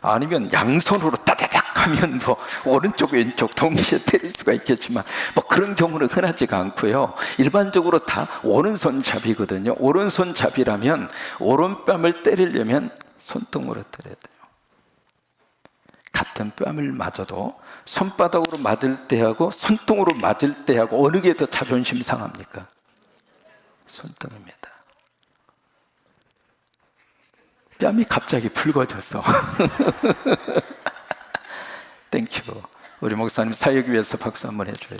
아니면 양손으로 따다닥 하면 뭐 오른쪽 왼쪽 동시에 때릴 수가 있겠지만 뭐 그런 경우는 흔하지가 않고요. 일반적으로 다 오른손잡이거든요. 오른손잡이라면 오른뺨을 때리려면 손등으로 때려야 돼요. 같은 뺨을 맞아도 손바닥으로 맞을 때하고 손등으로 맞을 때하고 어느 게 더 자존심 상합니까? 손등입니다. 뺨이 갑자기 붉어졌어. 땡큐. 우리 목사님 사역 위해서 박수 한번 해줘요.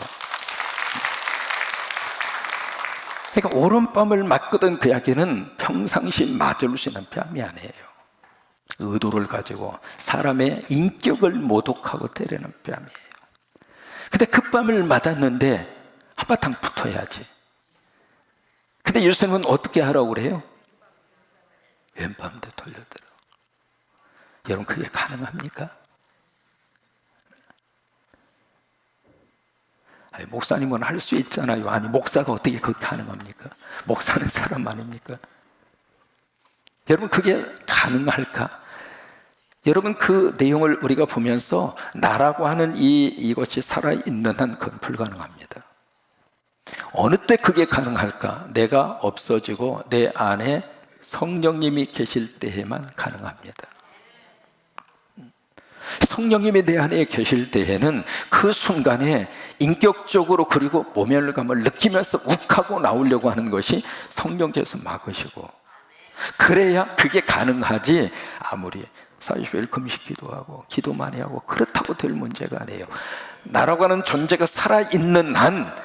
그러니까 오른뺨을 맞거든 그 이야기는 평상시 맞을 수 있는 뺨이 아니에요. 의도를 가지고 사람의 인격을 모독하고 때리는 뺨이에요. 근데 그 뺨을 맞았는데 한바탕 붙어야지. 근데 예수님은 어떻게 하라고 그래요? 왼밤도 돌려들어. 여러분 그게 가능합니까? 아니, 목사님은 할 수 있잖아요. 아니 목사가 어떻게 그게 가능합니까? 목사는 사람 아닙니까? 여러분 그게 가능할까? 여러분 그 내용을 우리가 보면서 나라고 하는 이것이 살아있는 한 그건 불가능합니다. 어느 때 그게 가능할까? 내가 없어지고 내 안에 성령님이 계실 때에만 가능합니다. 성령님이 내 안에 계실 때에는 그 순간에 인격적으로 그리고 모멸감을 느끼면서 욱하고 나오려고 하는 것이 성령께서 막으시고, 그래야 그게 가능하지. 아무리 40일 금식 기도하고 기도 많이 하고 그렇다고 될 문제가 아니에요. 나라고 하는 존재가 살아있는 한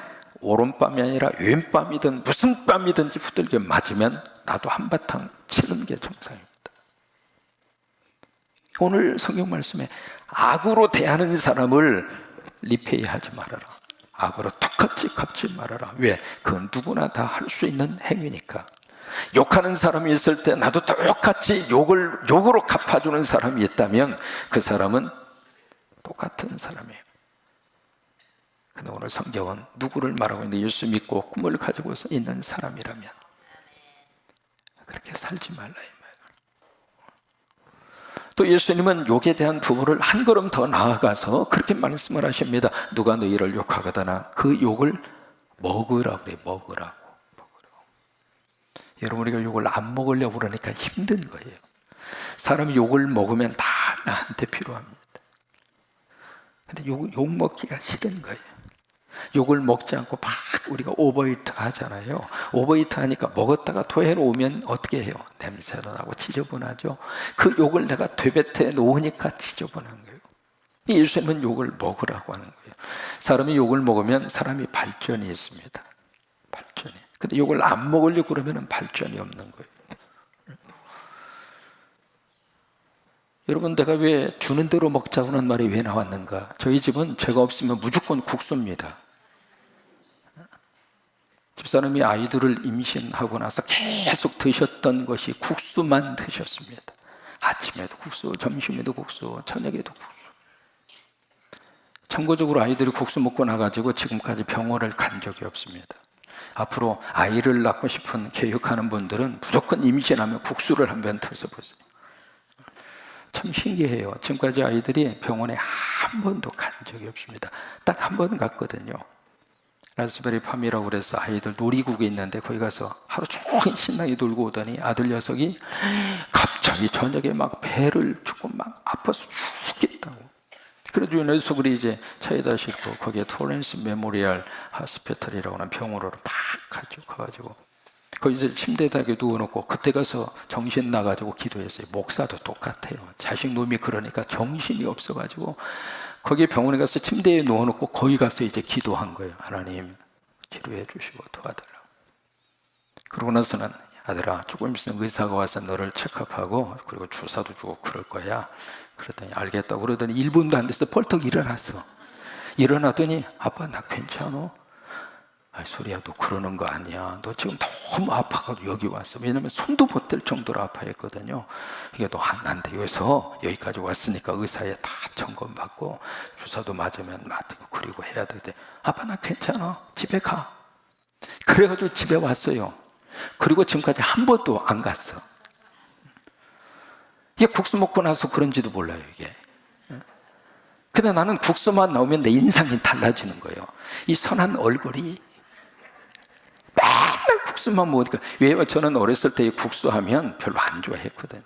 오른밤이 아니라 왼밤이든 무슨 뺨이든지 후들겨 맞으면 나도 한바탕 치는 게 정상입니다. 오늘 성경 말씀에 악으로 대하는 사람을 리페이하지 말아라. 악으로 똑같이 갚지 말아라. 왜? 그건 누구나 다 할 수 있는 행위니까. 욕하는 사람이 있을 때 나도 똑같이 욕으로 갚아주는 사람이 있다면 그 사람은 똑같은 사람이에요. 근데 오늘 성경은 누구를 말하고 있는데, 예수 믿고 꿈을 가지고 있는 사람이라면 그렇게 살지 말라 이 말이에요. 또 예수님은 욕에 대한 부분을 한 걸음 더 나아가서 그렇게 말씀을 하십니다. 누가 너희를 욕하거나 그 욕을 먹으라고 그래요. 먹으라고. 여러분, 우리가 욕을 안 먹으려고 그러니까 힘든 거예요. 사람이 욕을 먹으면 다 나한테 필요합니다. 근데 욕 먹기가 싫은 거예요. 욕을 먹지 않고 막 우리가 오버이트 하잖아요. 오버이트 하니까 먹었다가 토해로 오면 어떻게 해요? 냄새도 나고 지저분하죠. 그 욕을 내가 되뱉어 놓으니까 지저분한 거예요. 예수님은 욕을 먹으라고 하는 거예요. 사람이 욕을 먹으면 사람이 발전이 있습니다. 발전이. 근데 욕을 안 먹으려고 그러면 발전이 없는 거예요. 여러분, 내가 왜 주는 대로 먹자고는 말이 왜 나왔는가? 저희 집은 제가 없으면 무조건 국수입니다. 집사람이 아이들을 임신하고 나서 계속 드셨던 것이 국수만 드셨습니다. 아침에도 국수, 점심에도 국수, 저녁에도 국수. 참고적으로 아이들이 국수 먹고 나가지고 지금까지 병원을 간 적이 없습니다. 앞으로 아이를 낳고 싶은 계획하는 분들은 무조건 임신하면 국수를 한번 드셔보세요. 참 신기해요. 지금까지 아이들이 병원에 한 번도 간 적이 없습니다. 딱 한 번 갔거든요. 라스베리 팜이라고 그래서 아이들 놀이국에 있는데 거기 가서 하루 종일 신나게 놀고 오더니 아들 녀석이 갑자기 저녁에 막 배를 주고 막 아파서 죽겠다고. 그래서 이 녀석을 이제 차에다 싣고 거기에 토렌스 메모리얼 하스피털이라고 하는 병원으로 막 가가지고 거기서 침대에다 누워놓고 그때 가서 정신 나가지고 기도했어요. 목사도 똑같아요. 자식 놈이 그러니까 정신이 없어가지고 거기 병원에 가서 침대에 누워놓고 거기 가서 이제 기도한 거예요. 하나님 치료해 주시고 도와달라고. 그러고 나서는 아들아, 조금 있으면 의사가 와서 너를 체크업하고 그리고 주사도 주고 그럴 거야. 그러더니 알겠다고 그러더니 1분도 안 돼서 벌떡 일어났어. 일어나더니 아빠 나 괜찮아? 아이 소리야, 너 그러는 거 아니야. 너 지금 너무 아파가지고 여기 왔어. 왜냐면 손도 못 댈 정도로 아파했거든요. 이게 너 안 돼. 여기서 여기까지 왔으니까 의사에 다 점검받고 주사도 맞으면 맞고 그리고 해야 되는데 아빠 나 괜찮아. 집에 가. 그래가지고 집에 왔어요. 그리고 지금까지 한 번도 안 갔어. 이게 국수 먹고 나서 그런지도 몰라요, 이게. 근데 나는 국수만 나오면 내 인상이 달라지는 거예요. 이 선한 얼굴이 맨날 국수만 먹으니까. 왜냐면 저는 어렸을 때 국수하면 별로 안 좋아했거든요.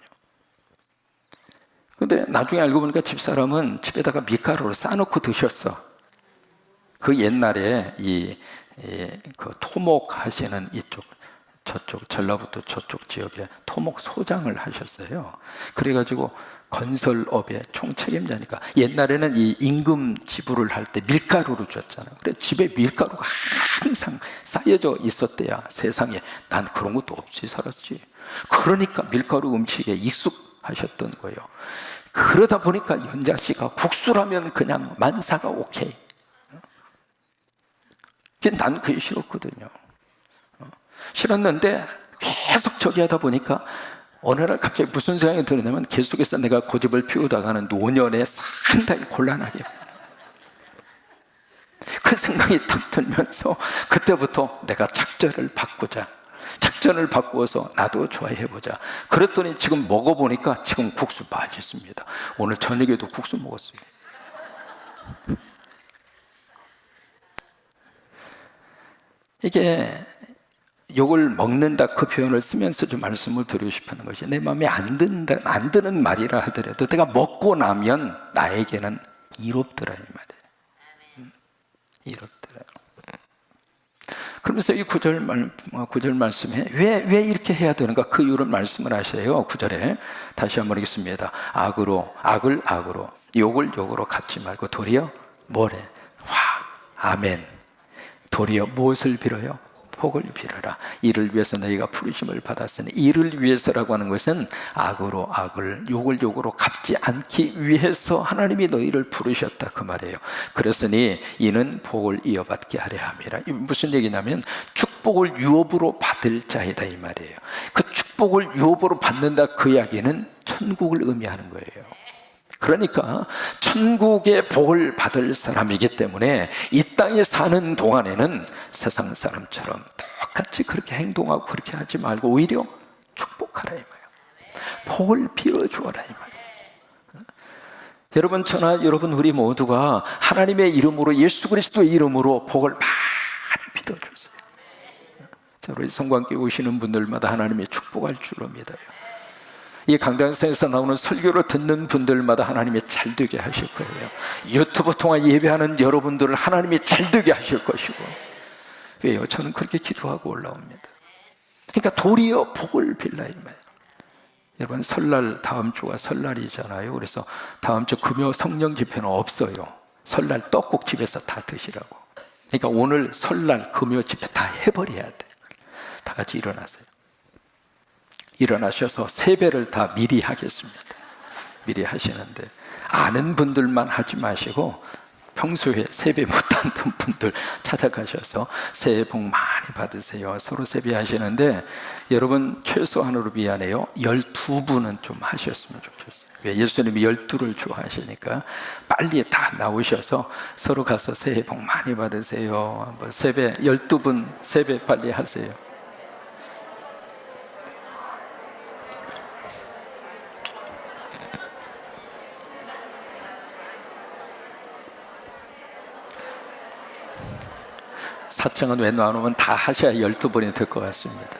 근데 나중에 알고 보니까 집사람은 집에다가 밀가루를 싸놓고 드셨어. 그 옛날에 그 토목 하시는 저쪽 전라북도 저쪽 지역에 토목 소장을 하셨어요. 그래가지고 건설업의 총책임자니까 옛날에는 이 임금 지불을 할 때 밀가루로 줬잖아요. 그래 집에 밀가루가 항상 쌓여져 있었대야. 세상에 난 그런 것도 없이 살았지. 그러니까 밀가루 음식에 익숙하셨던 거예요. 그러다 보니까 연자 씨가 국수라면 그냥 만사가 오케이. 난 그게 싫었거든요. 싫었는데 계속 저기 하다 보니까 어느 날 갑자기 무슨 생각이 드냐면 계속해서 내가 고집을 피우다가는 노년에 상당히 곤란하게 그 생각이 딱 들면서 그때부터 내가 작전을 바꾸자. 작전을 바꾸어서 나도 좋아해보자. 그랬더니 지금 먹어보니까 지금 국수 맛있습니다. 오늘 저녁에도 국수 먹었어요. 이게 욕을 먹는다 그 표현을 쓰면서 좀 말씀을 드리고 싶은 것이 내 마음에 안 드는 말이라 하더라도 내가 먹고 나면 나에게는 이롭더라 이 말이에요. 이롭더라. 그러면서 이 구절 말씀에 왜 이렇게 해야 되는가 그 이유를 말씀을 하셔요. 9절에 다시 한번 읽겠습니다. 악을 악으로 욕을 욕으로 갚지 말고 도리어 뭐래? 아멘. 도리어 무엇을 빌어요? 복을 빌어라. 이를 위해서 너희가 부르심을 받았으니 이를 위해서라고 하는 것은 악으로 악을 욕을 욕으로 갚지 않기 위해서 하나님이 너희를 부르셨다 그 말이에요. 그랬으니 이는 복을 이어받게 하려 함이라. 무슨 얘기냐면 축복을 유업으로 받을 자이다 이 말이에요. 그 축복을 유업으로 받는다 그 이야기는 천국을 의미하는 거예요. 그러니까 천국의 복을 받을 사람이기 때문에 이 땅에 사는 동안에는 세상 사람처럼 똑같이 그렇게 행동하고 그렇게 하지 말고 오히려 축복하라 이 말이에요. 복을 빌어주어라 이 말이에요. 여러분, 저나 여러분 우리 모두가 하나님의 이름으로, 예수 그리스도의 이름으로 복을 많이 빌어주세요. 자, 우리 성관교회 오시는 분들마다 하나님의 축복할 줄로 믿어요. 이 강단성에서 나오는 설교를 듣는 분들마다 하나님이 잘되게 하실 거예요. 유튜브 통한 예배하는 여러분들을 하나님이 잘되게 하실 것이고. 왜요? 저는 그렇게 기도하고 올라옵니다. 그러니까 도리어 복을 빌라 이 말이에요. 여러분, 설날, 다음 주가 설날이잖아요. 그래서 다음 주 금요 성령 집회는 없어요. 설날 떡국 집에서 다 드시라고. 그러니까 오늘 설날 금요 집회 다 해버려야 돼. 다 같이 일어나세요. 일어나셔서 세배를 다 미리 하겠습니다. 미리 하시는데 아는 분들만 하지 마시고 평소에 세배 못하는 분들 찾아가셔서 새해 복 많이 받으세요. 서로 세배하시는데 여러분, 최소한으로 미안해요, 12분은 좀 하셨으면 좋겠어요. 왜? 예수님이 12를 좋아하시니까 빨리 다 나오셔서 서로 가서 새해 복 많이 받으세요. 한번 세배 12분 세배 빨리 하세요. 사청은 왜 나누면 다 하셔야 12번이 될 것 같습니다.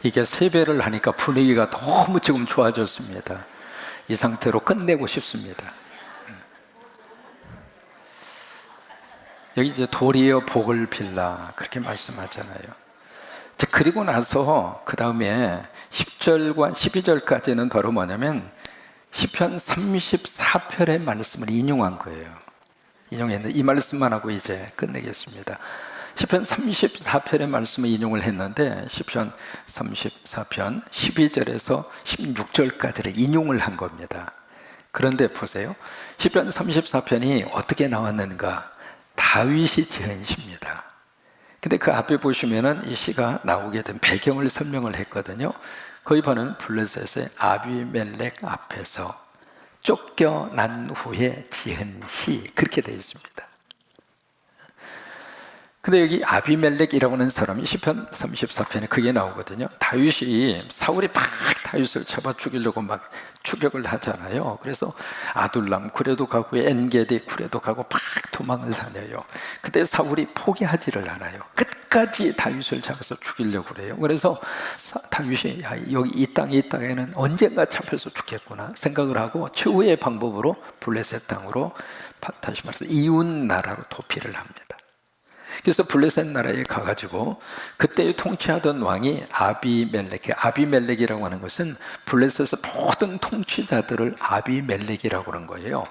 이게 세배를 하니까 분위기가 너무 지금 좋아졌습니다. 이 상태로 끝내고 싶습니다. 여기 이제 도리어 복을 빌라 그렇게 말씀하잖아요. 그리고 나서 그 다음에 10절과 12절까지는 바로 뭐냐면 시편 34편의 말씀을 인용한 거예요. 인용했는데 이 말씀만 하고 이제 끝내겠습니다. 시편 34편의 말씀을 인용을 했는데 시편 34편 12절에서 16절까지를 인용을 한 겁니다. 그런데 보세요. 시편 34편이 어떻게 나왔는가? 다윗이 지은 시입니다. 근데 그 앞에 보시면은 이 시가 나오게 된 배경을 설명을 했거든요. 거기 보면 블레셋의 아비멜렉 앞에서 쫓겨난 후에 지은 시, 그렇게 되어 있습니다. 근데 여기 아비멜렉이라고 하는 사람이 시편 34편에 그게 나오거든요. 다윗이 사울이 막 다윗을 잡아 죽이려고 막 추격을 하잖아요. 그래서 아둘람 굴에도 가고 엔게디 굴에도 가고 막 도망을 다녀요. 근데 사울이 포기하지를 않아요. 끝까지 다윗을 잡아서 죽이려고 그래요. 그래서 다윗이 여기 이 땅에는 언젠가 잡혀서 죽겠구나 생각을 하고 최후의 방법으로 블레셋 땅으로, 다시 말해서 이웃 나라로 도피를 합니다. 그래서 블레셋 나라에 가가지고 그때 통치하던 왕이 아비멜렉이라고 하는 것은 블레셋의 모든 통치자들을 아비멜렉이라고 하는 거예요.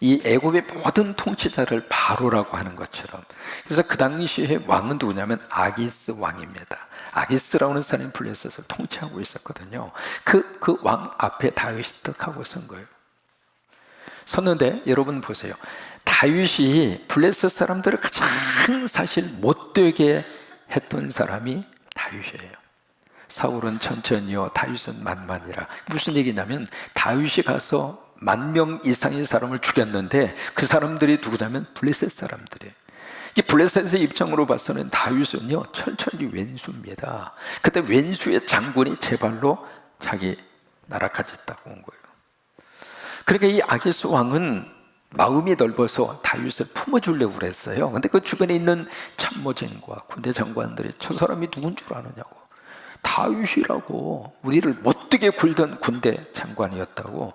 이 애굽의 모든 통치자를 바로라고 하는 것처럼. 그래서 그 당시에 왕은 누구냐면 아기스 왕입니다. 아기스라고 하는 사람이 블레셋을 통치하고 있었거든요. 그 왕 앞에 다윗이 딱 하고 선 거예요. 섰는데 여러분 보세요. 다윗이 블레셋 사람들을 가장 사실 못되게 했던 사람이 다윗이에요. 사울은 천천히요, 다윗은 만만이라. 무슨 얘기냐면 다윗이 가서 10,000명 이상의 사람을 죽였는데 그 사람들이 누구냐면 블레셋 사람들이에요. 이 블레셋의 입장으로 봐서는 다윗은요 철저히 왼수입니다. 그때 왼수의 장군이 제 발로 자기 나라까지 딱 온 거예요. 그러니까 이 아기스 왕은 마음이 넓어서 다윗을 품어주려고 그랬어요. 근데 그 주변에 있는 참모진과 군대 장관들이 저 사람이 누군 줄 아느냐고, 다윗이라고, 우리를 못되게 굴던 군대 장관이었다고.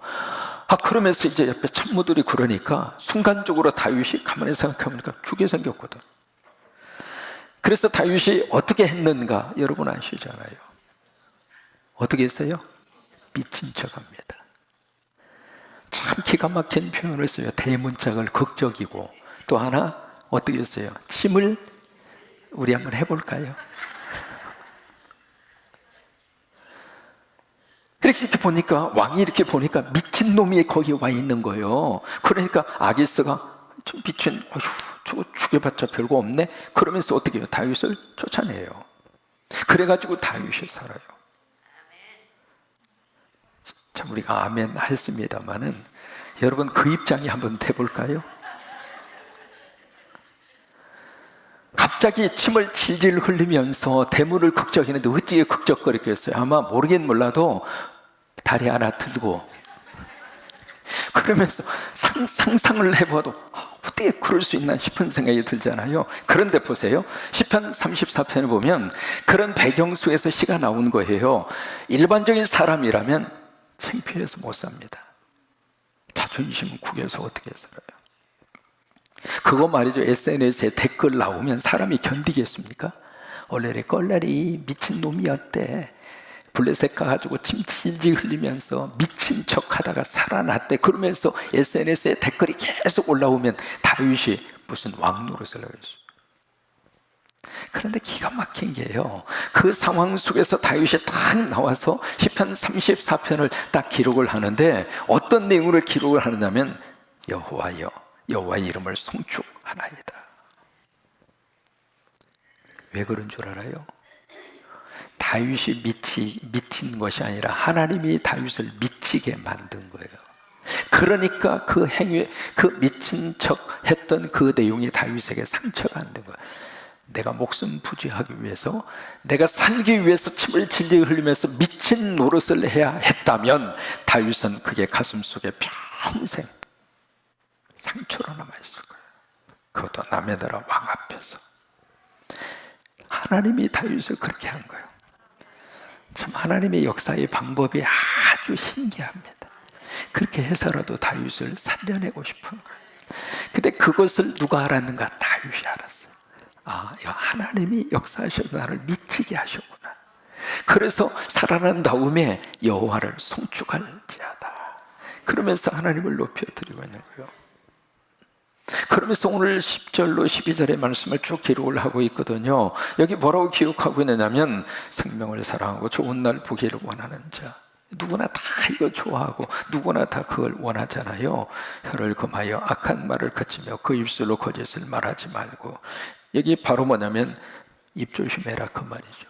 그러면서 이제 옆에 참모들이 그러니까 순간적으로 다윗이 가만히 생각해보니까 죽게 생겼거든. 그래서 다윗이 어떻게 했는가 여러분 아시잖아요. 어떻게 했어요? 미친 척합니다. 참 기가 막힌 표현을 써요. 대문짝을 극적이고, 또 하나 어떻게 했어요? 침을, 우리 한번 해볼까요? 이렇게 보니까, 왕이 이렇게 보니까 미친놈이 거기 와 있는 거예요. 그러니까 아기스가 좀 미친, 어휴, 저거 죽여봤자 별거 없네? 그러면서 어떻게 해요? 다윗을 쫓아내요. 그래가지고 다윗이 살아요. 참 우리가 아멘 했습니다마는, 여러분 그 입장이 한번 돼볼까요? 갑자기 침을 질질 흘리면서 대문을 극적이는데 어찌게 극적거리겠어요? 아마 모르긴 몰라도 다리 하나 들고, 그러면서 상상을 해봐도 어떻게 그럴 수 있나 싶은 생각이 들잖아요. 그런데 보세요, 시편 34편을 보면 그런 배경 속에서 시가 나온 거예요. 일반적인 사람이라면 창피해서 못 삽니다. 자존심 구겨서 어떻게 살아요? 그거 말이죠. SNS에 댓글 나오면 사람이 견디겠습니까? 원래 껄레리 미친놈이었대, 블레셋 가가지고 침 질질 흘리면서 미친 척 하다가 살아났대, 그러면서 SNS에 댓글이 계속 올라오면 다윗이 무슨 왕 노릇을 하고 있어요. 그런데 기가 막힌 게요, 그 상황 속에서 다윗이 딱 나와서 시편 34편을 딱 기록을 하는데, 어떤 내용으로 기록을 하느냐면, 여호와여, 여호와의 이름을 송축하나이다. 왜 그런 줄 알아요? 다윗이 미친 것이 아니라 하나님이 다윗을 미치게 만든 거예요. 그러니까 그 행위, 그 미친 척 했던 그 내용이 다윗에게 상처가 안 된 거예요. 내가 목숨 부지하기 위해서, 내가 살기 위해서 침을 질질 흘리면서 미친 노릇을 해야 했다면 다윗은 그게 가슴 속에 평생 상처로 남아있을 거예요. 그것도 남의 나라 왕 앞에서. 하나님이 다윗을 그렇게 한 거예요. 참 하나님의 역사의 방법이 아주 신기합니다. 그렇게 해서라도 다윗을 살려내고 싶은 거예요. 근데 그것을 누가 알았는가? 다윗이 알았어요. 하나님이 역사하셔서 나를 미치게 하셨구나. 그래서 살아난 다음에 여호와를 송축할지어다, 그러면서 하나님을 높여드리고 있는 거예요. 그러면서 오늘 10절로 12절의 말씀을 쭉 기록을 하고 있거든요. 여기 뭐라고 기록하고 있느냐면, 생명을 사랑하고 좋은 날 보기를 원하는 자, 누구나 다 이거 좋아하고 누구나 다 그걸 원하잖아요. 혀를 금하여 악한 말을 그치며 그 입술로 거짓을 말하지 말고. 여기 바로 뭐냐면 입 조심해라 그 말이죠.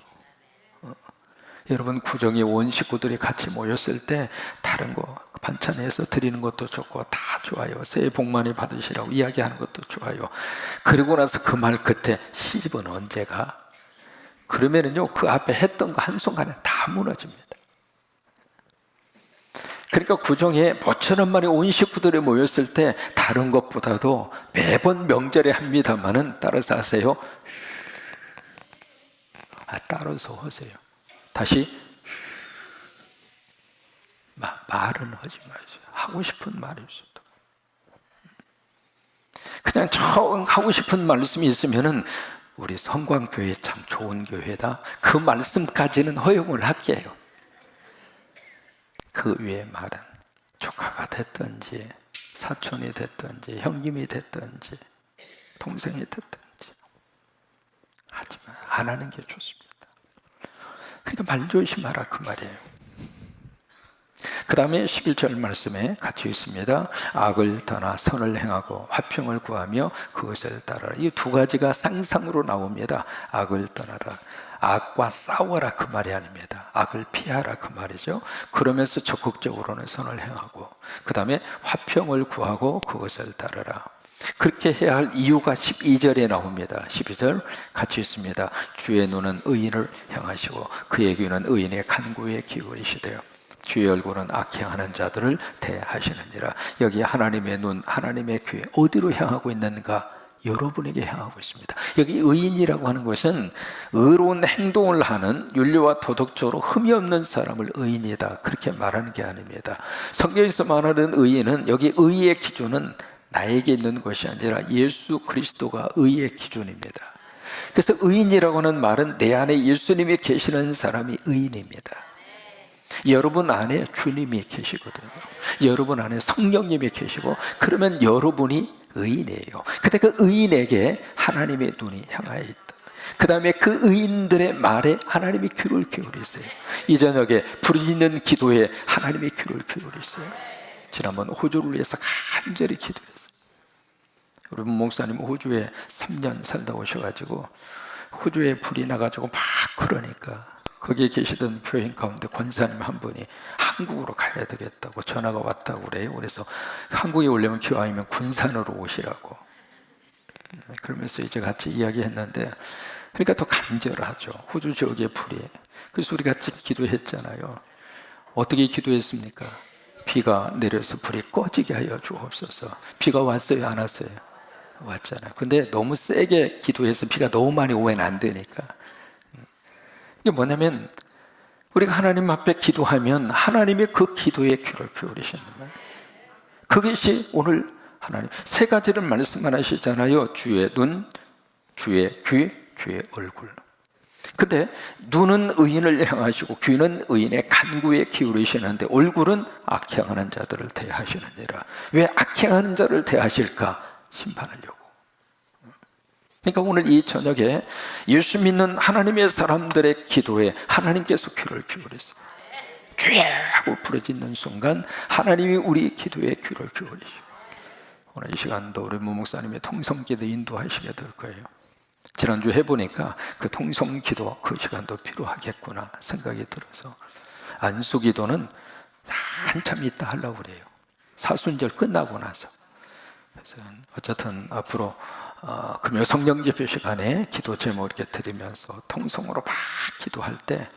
여러분 구정에 온 식구들이 같이 모였을 때 다른 거 반찬해서 드리는 것도 좋고 다 좋아요. 새해 복 많이 받으시라고 이야기하는 것도 좋아요. 그러고 나서 그 말 끝에 시집은 언제 가? 그러면은요, 그 앞에 했던 거 한순간에 다 무너집니다. 그러니까 구정에 모처럼 만에 온 식구들이 모였을 때 다른 것보다도 매번 명절에 합니다만은 따라서 하세요. 따라서 하세요. 다시 말은 하지 마세요. 하고 싶은 말이 있어도 그냥 처음 하고 싶은 말씀이 있으면은 우리 성광교회 참 좋은 교회다, 그 말씀까지는 허용을 할게요. 그 위에 말은 조카가 됐든지 사촌이 됐든지 형님이 됐든지 동생이 됐든지 하지만 안 하는 게 좋습니다. 그러니까 말 조심하라 그 말이에요. 그 다음에 11절 말씀에 같이 있습니다. 악을 떠나 선을 행하고 화평을 구하며 그것을 따르라. 이 두 가지가 쌍쌍으로 나옵니다. 악을 떠나라, 악과 싸워라 그 말이 아닙니다. 악을 피하라 그 말이죠. 그러면서 적극적으로는 선을 행하고, 그 다음에 화평을 구하고 그것을 따르라. 그렇게 해야 할 이유가 12절에 나옵니다. 12절 같이 있습니다. 주의 눈은 의인을 향하시고 그의 귀는 의인의 간구에 기울이시되요 주의 얼굴은 악행하는 자들을 대하시느니라. 여기 하나님의 눈, 하나님의 귀 어디로 향하고 있는가? 여러분에게 향하고 있습니다. 여기 의인이라고 하는 것은 의로운 행동을 하는 윤리와 도덕적으로 흠이 없는 사람을 의인이다, 그렇게 말하는 게 아닙니다. 성경에서 말하는 의인은, 여기 의의 기준은 나에게 있는 것이 아니라 예수 그리스도가 의의 기준입니다. 그래서 의인이라고 하는 말은 내 안에 예수님이 계시는 사람이 의인입니다. 여러분 안에 주님이 계시거든요. 여러분 안에 성령님이 계시고, 그러면 여러분이 의인이에요. 근데 그 의인에게 하나님의 눈이 향하여 있다. 그 다음에 그 의인들의 말에 하나님이 귀를 기울이세요. 이 저녁에 부르짖는 기도에 하나님이 귀를 기울이세요. 지난번 호주를 위해서 간절히 기도했어요. 우리 목사님 호주에 3년 살다 오셔가지고 호주에 불이 나가지고 막 그러니까 거기에 계시던 교인 가운데 권사님 한 분이 한국으로 가야 되겠다고 전화가 왔다고 그래요. 그래서 한국에 오려면 기왕이면 군산으로 오시라고. 그러면서 이제 같이 이야기했는데, 그러니까 더 간절하죠. 호주 지역의 불이. 그래서 우리 같이 기도했잖아요. 어떻게 기도했습니까? 비가 내려서 불이 꺼지게 하여 주옵소서. 비가 왔어요, 안 왔어요? 왔잖아요. 근데 너무 세게 기도해서 비가 너무 많이 오면 안 되니까. 이게 뭐냐면, 우리가 하나님 앞에 기도하면 하나님이 그 기도에 귀를 기울이시는 거예요. 그것이 오늘 하나님 세 가지를 말씀하시잖아요. 주의 눈, 주의 귀, 주의 얼굴. 근데 눈은 의인을 향하시고 귀는 의인의 간구에 기울이시는데 얼굴은 악행하는 자들을 대하시느니라. 왜 악행하는 자를 대하실까? 심판하려고. 그러니까 오늘 이 저녁에 예수 믿는 하나님의 사람들의 기도에 하나님께서 귀를 기울이세요. 죄하고 부르짖는 순간 하나님이 우리 기도에 귀를 기울이시고, 오늘 이 시간도 우리 목사님의 통성기도 인도하시게 될 거예요. 지난주 해보니까 그 통성기도 그 시간도 필요하겠구나 생각이 들어서, 안수기도는 한참 있다 하려고 그래요. 사순절 끝나고 나서. 그래서 어쨌든 앞으로 금요 성령 집회 시간에 기도 제목 이렇게 드리면서 통성으로 막 기도할 때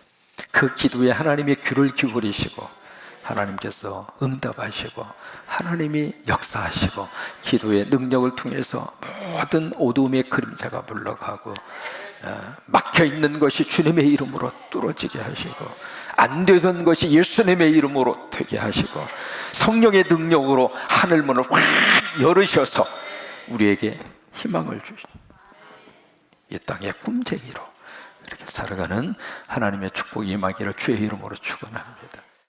그 기도에 하나님의 귀를 기울이시고 하나님께서 응답하시고 하나님이 역사하시고 기도의 능력을 통해서 모든 어두움의 그림자가 물러가고 막혀있는 것이 주님의 이름으로 뚫어지게 하시고 안 되던 것이 예수님의 이름으로 되게 하시고 성령의 능력으로 하늘문을 확 열으셔서 우리에게 희망을 주시고 이 땅의 꿈쟁이로 이렇게 살아가는 하나님의 축복이 임하기를 주의 이름으로 축원합니다.